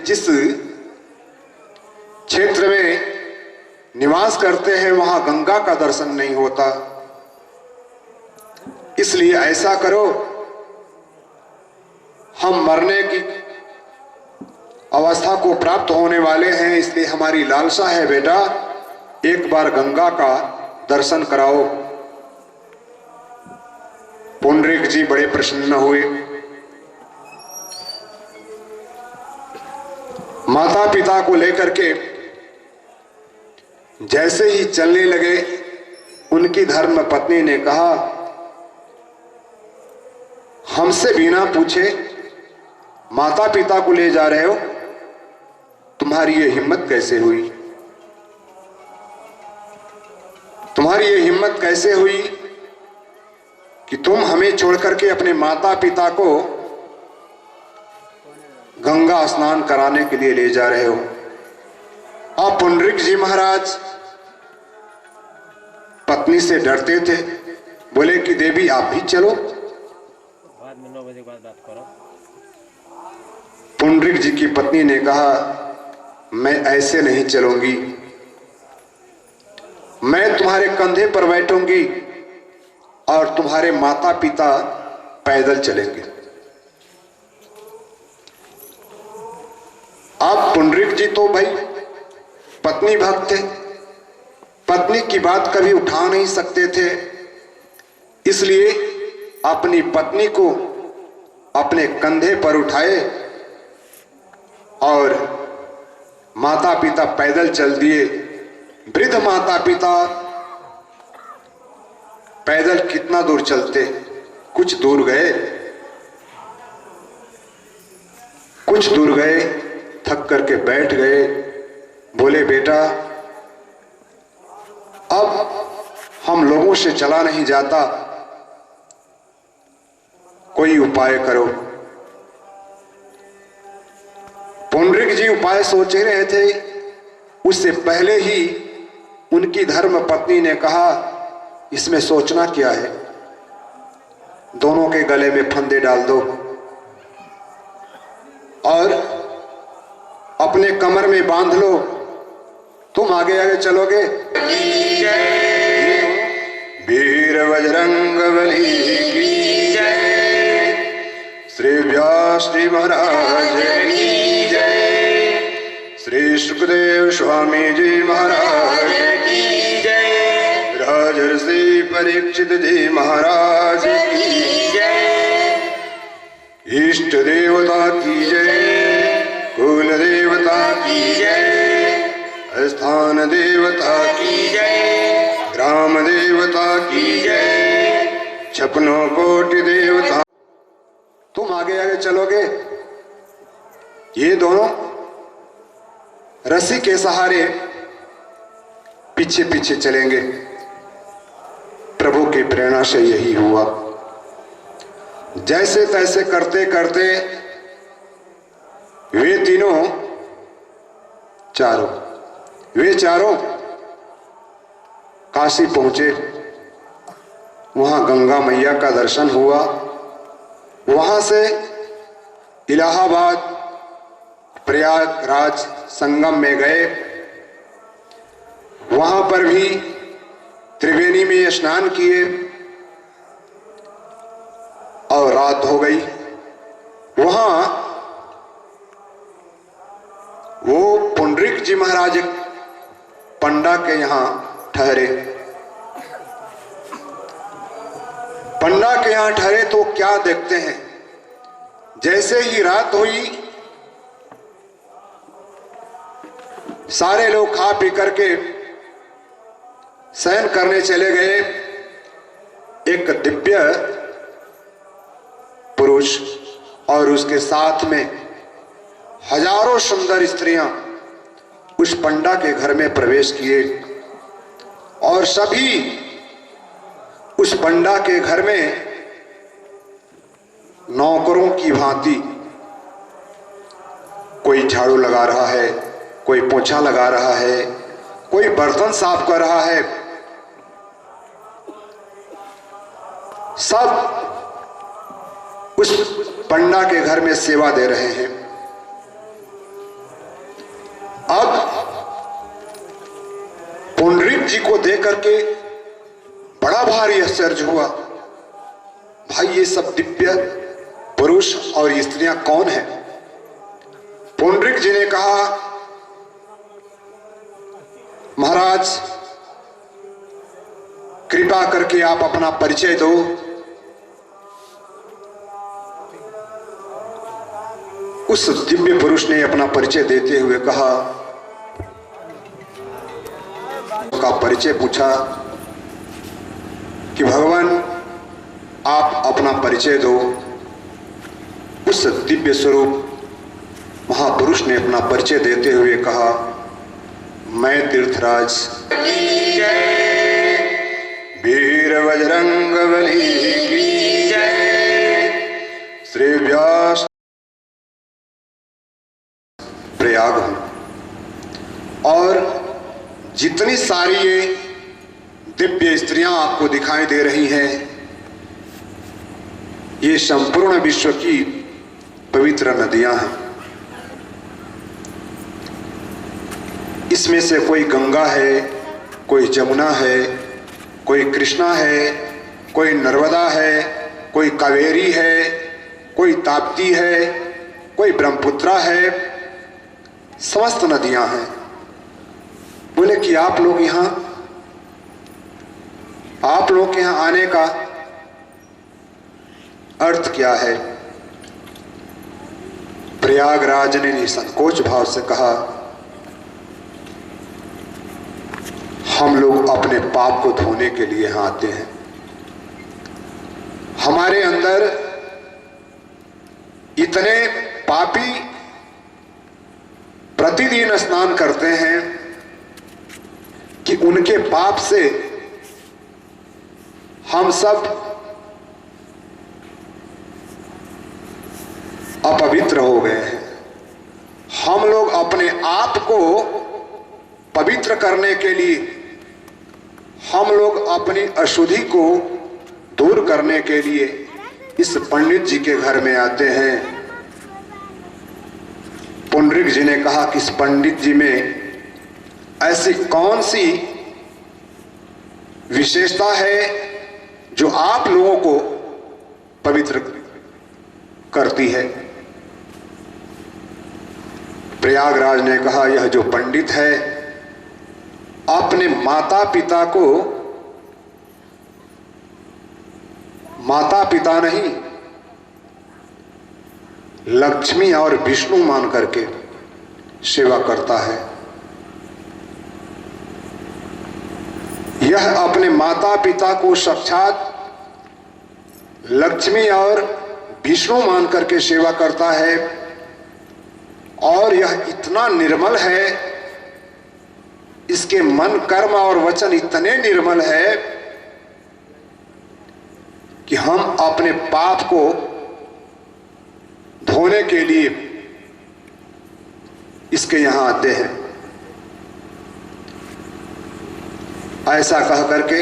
जिस क्षेत्र में निवास करते हैं वहां गंगा का दर्शन नहीं होता। इसलिए ऐसा करो, हम मरने की अवस्था को प्राप्त होने वाले हैं, इसलिए हमारी लालसा है बेटा, एक बार गंगा का दर्शन कराओ। पुंडरीक जी बड़े प्रसन्न हुए। माता पिता को लेकर के जैसे ही चलने लगे, उनकी धर्म पत्नी ने कहा, हमसे बिना पूछे माता पिता को ले जा रहे हो, तुम्हारी ये हिम्मत कैसे हुई? तुम्हारी ये हिम्मत कैसे हुई कि तुम हमें छोड़ करके अपने माता पिता को गंगा स्नान कराने के लिए ले जा रहे हो? आप पुंडरीक जी महाराज पत्नी से डरते थे, बोले कि देवी आप भी चलो। बाद में 9 बजे के बाद बात करो। पुंडरीक जी की पत्नी ने कहा, मैं ऐसे नहीं चलूंगी, मैं तुम्हारे कंधे पर बैठूंगी और तुम्हारे माता पिता पैदल चलेंगे। आप पुंडरीक जी तो भाई पत्नी भक्त थे, पत्नी की बात कभी उठा नहीं सकते थे, इसलिए अपनी पत्नी को अपने कंधे पर उठाए और माता पिता पैदल चल दिए। वृद्ध माता पिता पैदल कितना दूर चलते? कुछ दूर गए, कुछ दूर गए, थक करके बैठ गए। बोले बेटा, अब हम लोगों से चला नहीं जाता, कोई उपाय करो। पुंडरीक जी उपाय सोच ही रहे थे, उससे पहले ही उनकी धर्म पत्नी ने कहा, इसमें सोचना क्या है, दोनों के गले में फंदे डाल दो और अपने कमर में बांध लो, तुम आगे आगे चलोगे। वीर बजरंग बली की जय, श्री व्यास जी महाराज की जय, श्री सुखदेव स्वामी जी महाराज की जय, राजर्षि परीक्षित जी महाराज की जय, इष्ट देवता की जय, कुल देवता की जय, स्थान देवता की जय, ग्राम देवता की जय, छप्पनों कोटि देवता। तुम आगे आगे चलोगे, ये दोनों रस्सी के सहारे पीछे पीछे चलेंगे। प्रभु की प्रेरणा से यही हुआ। जैसे तैसे करते करते वे चारों काशी पहुंचे। वहां गंगा मैया का दर्शन हुआ। वहां से इलाहाबाद प्रयागराज संगम में गए। वहां पर भी त्रिवेणी में स्नान किए और रात हो गई। वहां वो पुंडरीक जी महाराज पंडा के यहां ठहरे। पंडा के यहां ठहरे तो क्या देखते हैं, जैसे ही रात हुई सारे लोग खा पी करके शयन करने चले गए। एक दिव्य पुरुष और उसके साथ में हजारों सुंदर स्त्रियां उस पंडा के घर में प्रवेश किए और सभी उस पंडा के घर में नौकरों की भांति, कोई झाड़ू लगा रहा है, कोई पोछा लगा रहा है, कोई बर्तन साफ कर रहा है, सब उस पंडा के घर में सेवा दे रहे हैं। अब पुंडरीक जी को देख करके बड़ा भारी आश्चर्य हुआ। भाई ये सब दिव्य पुरुष और स्त्रियां कौन है? पुंडरीक जी ने कहा, महाराज कृपा करके आप अपना परिचय दो। उस दिव्य पुरुष ने अपना परिचय देते हुए कहा, का परिचय पूछा कि भगवान आप अपना परिचय दो। उस दिव्य स्वरूप महापुरुष ने अपना परिचय देते हुए कहा, मैं तीर्थराज वीर बजरंग बली की जय, श्री व्यास प्रयाग हूं। और जितनी सारी ये दिव्य स्त्रियां आपको दिखाई दे रही हैं, ये संपूर्ण विश्व की पवित्र नदियां हैं। इसमें से कोई गंगा है, कोई जमुना है, कोई कृष्णा है, कोई नर्मदा है, कोई कावेरी है, कोई ताप्ती है, कोई ब्रह्मपुत्रा है, समस्त नदियां हैं। बोले कि आप लोग के यहां आने का अर्थ क्या है? प्रयागराज ने निसंकोच भाव से कहा, हम लोग अपने पाप को धोने के लिए यहां आते हैं। हमारे अंदर इतने पापी प्रतिदिन स्नान करते हैं कि उनके पाप से हम सब अपवित्र हो गए हैं। हम लोग अपने आप को पवित्र करने के लिए, हम लोग अपनी अशुद्धि को दूर करने के लिए इस पंडित जी के घर में आते हैं। पुंडरीक जी ने कहा कि इस पंडित जी में ऐसी कौन सी विशेषता है जो आप लोगों को पवित्र करती है? प्रयागराज ने कहा, यह जो पंडित है अपने माता पिता को माता पिता नहीं, लक्ष्मी और विष्णु मान करके सेवा करता है। यह अपने माता पिता को साक्षात लक्ष्मी और विष्णु मान करके सेवा करता है। और यह इतना निर्मल है, इसके मन, कर्म और वचन इतने निर्मल है कि हम अपने पाप को धोने के लिए इसके यहां आते हैं। ऐसा कह करके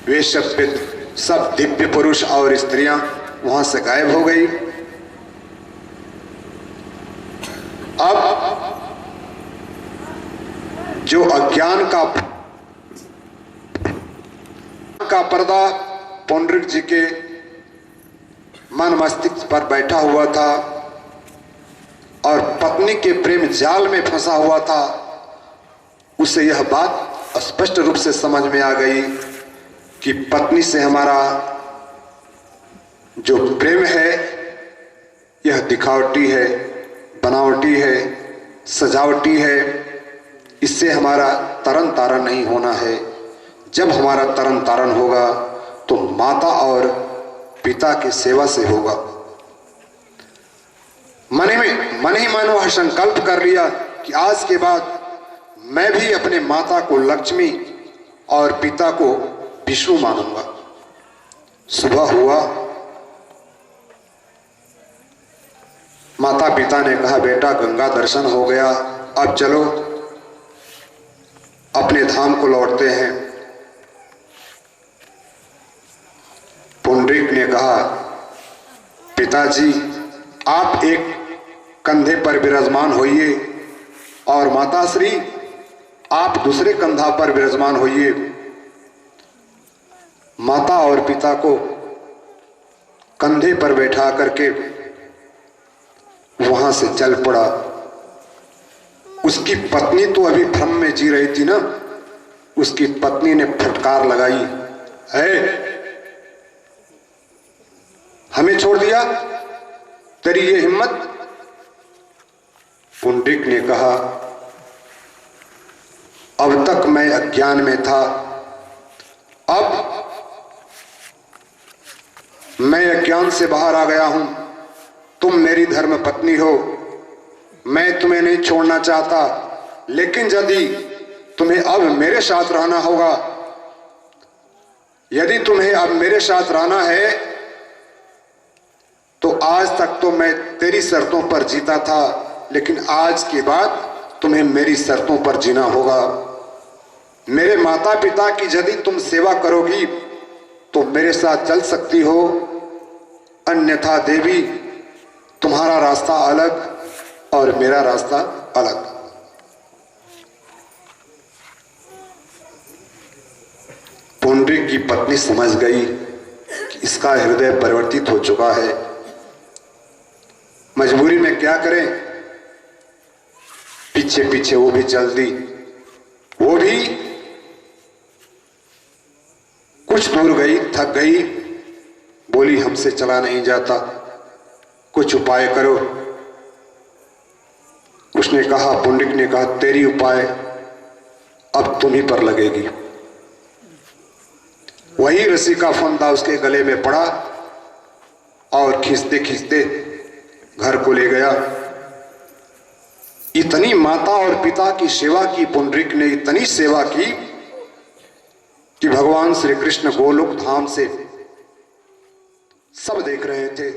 वे सब दिव्य पुरुष और स्त्रियां वहां से गायब हो गई। अब जो अज्ञान का पर्दा पुंडरीक जी के मन मस्तिष्क पर बैठा हुआ था और पत्नी के प्रेम जाल में फंसा हुआ था, उसे यह बात स्पष्ट रूप से समझ में आ गई कि पत्नी से हमारा जो प्रेम है यह दिखावटी है, बनावटी है, सजावटी है। इससे हमारा तरन तारण नहीं होना है। जब हमारा तरन तारण होगा तो माता और पिता की सेवा से होगा। मन ही मन वह संकल्प कर लिया कि आज के बाद मैं भी अपने माता को लक्ष्मी और पिता को विष्णु मानूंगा। सुबह हुआ, माता पिता ने कहा, बेटा गंगा दर्शन हो गया, अब चलो अपने धाम को लौटते हैं। पुंडरीक ने कहा, पिताजी आप एक कंधे पर विराजमान होइए और माता श्री आप दूसरे कंधा पर विराजमान होइए। माता और पिता को कंधे पर बैठा करके वहां से चल पड़ा। उसकी पत्नी तो अभी भ्रम में जी रही थी ना, उसकी पत्नी ने फटकार लगाई, है हमें छोड़ दिया, तेरी ये हिम्मत। पुंडरीक ने कहा, अब तक मैं अज्ञान में था, अब मैं अज्ञान से बाहर आ गया हूं। तुम मेरी धर्म पत्नी हो, मैं तुम्हें नहीं छोड़ना चाहता, लेकिन यदि तुम्हें अब मेरे साथ रहना होगा, यदि तुम्हें अब मेरे साथ रहना है तो आज तक तो मैं तेरी शर्तों पर जीता था, लेकिन आज के बाद तुम्हें मेरी शर्तों पर जीना होगा। मेरे माता पिता की यदि तुम सेवा करोगी तो मेरे साथ चल सकती हो, अन्यथा देवी तुम्हारा रास्ता अलग और मेरा रास्ता अलग। पुंडरीक की पत्नी समझ गई कि इसका हृदय परिवर्तित हो चुका है, मजबूरी में क्या करें। पीछे पीछे वो भी चल दी। वो भी कुछ दूर गई, थक गई, बोली हमसे चला नहीं जाता, कुछ उपाय करो। उसने कहा, पुंडरीक ने कहा, तेरी उपाय अब तुम्ही पर लगेगी। वही रस्सी का फंदा उसके गले में पड़ा और खींचते खींचते घर को ले गया। इतनी माता और पिता की सेवा की पुंडरीक ने, इतनी सेवा की कि भगवान श्री कृष्ण गोलोक धाम से सब देख रहे थे।